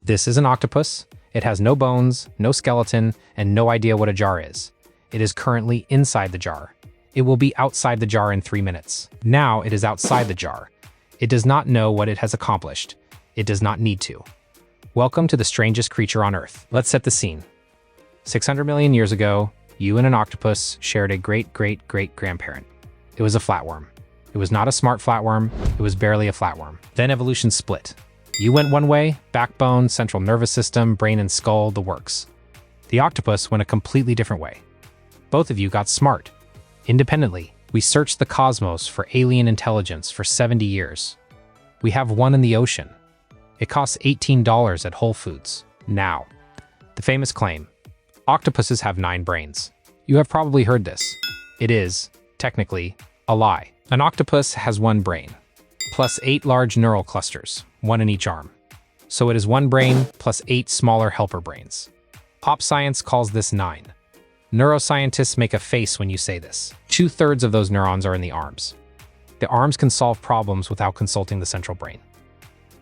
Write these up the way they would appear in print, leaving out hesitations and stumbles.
This is an octopus. It has no bones, no skeleton, and no idea what a jar is. It is currently inside the jar. It will be outside the jar in 3 minutes. Now it is outside the jar. It does not know what it has accomplished. It does not need to. Welcome to the strangest creature on Earth. Let's set the scene. 600 million years ago, you and an octopus shared a great-great-great-grandparent. It was a flatworm. It was not a smart flatworm, it was barely a flatworm. Then evolution split. You went one way, backbone, central nervous system, brain and skull, the works. The octopus went a completely different way. Both of you got smart. Independently, we searched the cosmos for alien intelligence for 70 years. We have one in the ocean. It costs $18 at Whole Foods. Now, the famous claim, octopuses have 9 brains. You have probably heard this. It is, technically, a lie. An octopus has 1 brain, plus 8 large neural clusters, 1 in each arm. So it is 1 brain plus 8 smaller helper brains. Pop science calls this 9. Neuroscientists make a face when you say this. 2/3 of those neurons are in the arms. The arms can solve problems without consulting the central brain.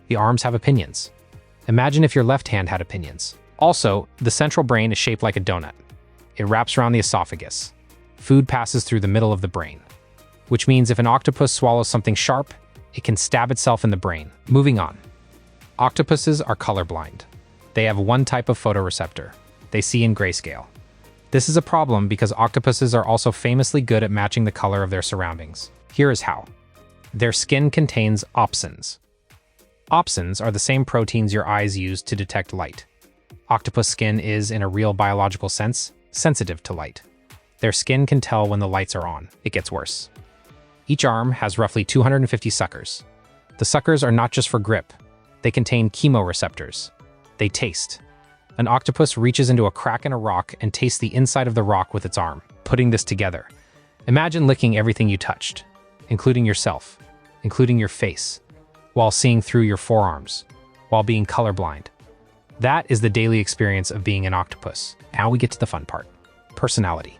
The arms have opinions. Imagine if your left hand had opinions. Also, the central brain is shaped like a donut. It wraps around the esophagus. Food passes through the middle of the brain, which means if an octopus swallows something sharp, it can stab itself in the brain. Moving on. Octopuses are colorblind. They have 1 type of photoreceptor. They see in grayscale. This is a problem because octopuses are also famously good at matching the color of their surroundings. Here is how. Their skin contains opsins. Opsins are the same proteins your eyes use to detect light. Octopus skin is, in a real biological sense, sensitive to light. Their skin can tell when the lights are on. It gets worse. Each arm has roughly 250 suckers. The suckers are not just for grip. They contain chemoreceptors. They taste. An octopus reaches into a crack in a rock and tastes the inside of the rock with its arm. Putting this together, imagine licking everything you touched, including yourself, including your face, while seeing through your forearms, while being colorblind. That is the daily experience of being an octopus. Now we get to the fun part. Personality.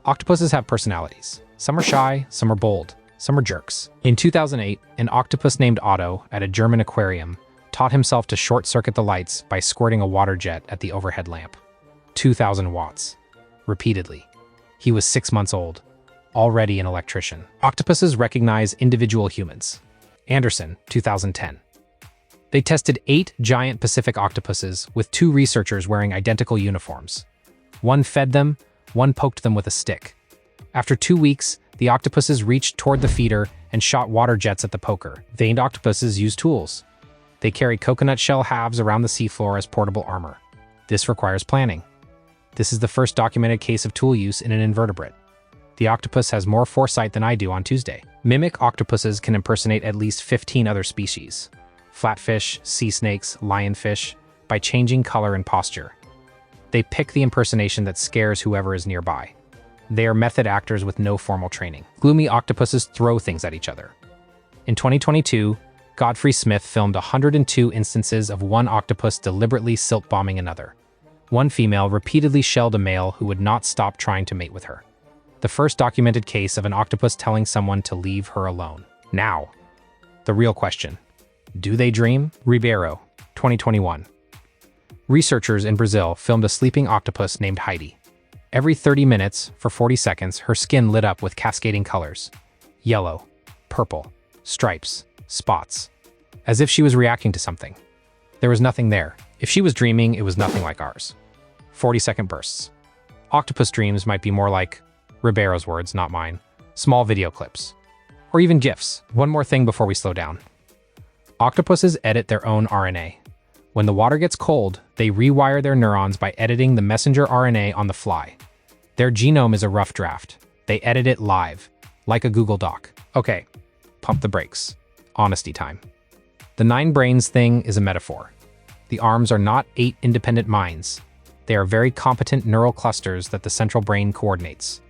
Octopuses have personalities. Some are shy, some are bold, some are jerks. In 2008, an octopus named Otto at a German aquarium taught himself to short-circuit the lights by squirting a water jet at the overhead lamp. 2,000 watts. Repeatedly. He was 6 months old, already an electrician. Octopuses recognize individual humans. Anderson, 2010. They tested 8 giant Pacific octopuses with 2 researchers wearing identical uniforms. One fed them, one poked them with a stick. After 2 weeks, the octopuses reached toward the feeder and shot water jets at the poker. Veined octopuses use tools. They carry coconut shell halves around the seafloor as portable armor. This requires planning. This is the first documented case of tool use in an invertebrate. The octopus has more foresight than I do on Tuesday. Mimic octopuses can impersonate at least 15 other species, flatfish, sea snakes, lionfish, by changing color and posture. They pick the impersonation that scares whoever is nearby. They are method actors with no formal training. Gloomy octopuses throw things at each other. In 2022, Godfrey-Smith filmed 102 instances of one octopus deliberately silt-bombing another. One female repeatedly shelled a male who would not stop trying to mate with her. The first documented case of an octopus telling someone to leave her alone. Now, the real question. Do they dream? Ribeiro, 2021. Researchers in Brazil filmed a sleeping octopus named Heidi. Every 30 minutes, for 40 seconds, her skin lit up with cascading colors. Yellow, purple, stripes, spots. As if she was reacting to something. There was nothing there. If she was dreaming, it was nothing like ours. 40-second bursts. Octopus dreams might be more like, Ribeiro's words, not mine, small video clips. Or even GIFs. One more thing before we slow down. Octopuses edit their own RNA. When the water gets cold, they rewire their neurons by editing the messenger RNA on the fly. Their genome is a rough draft. They edit it live, like a Google Doc. Okay, pump the brakes. Honesty time. The 9 brains thing is a metaphor. The arms are not 8 independent minds. They are very competent neural clusters that the central brain coordinates.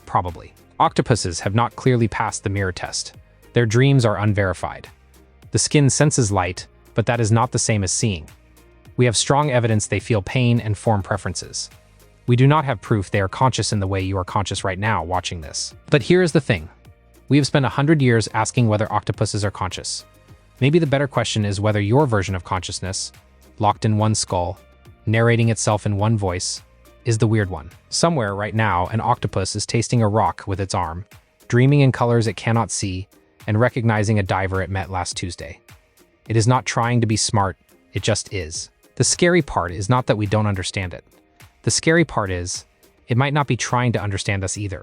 Probably. Octopuses have not clearly passed the mirror test. Their dreams are unverified. The skin senses light, but that is not the same as seeing. We have strong evidence they feel pain and form preferences. We do not have proof they are conscious in the way you are conscious right now watching this. But here is the thing. We have spent 100 years asking whether octopuses are conscious. Maybe the better question is whether your version of consciousness, locked in one skull, narrating itself in one voice, is the weird one. Somewhere right now, an octopus is tasting a rock with its arm, dreaming in colors it cannot see, and recognizing a diver it met last Tuesday. It is not trying to be smart, it just is. The scary part is not that we don't understand it. The scary part is, it might not be trying to understand us either.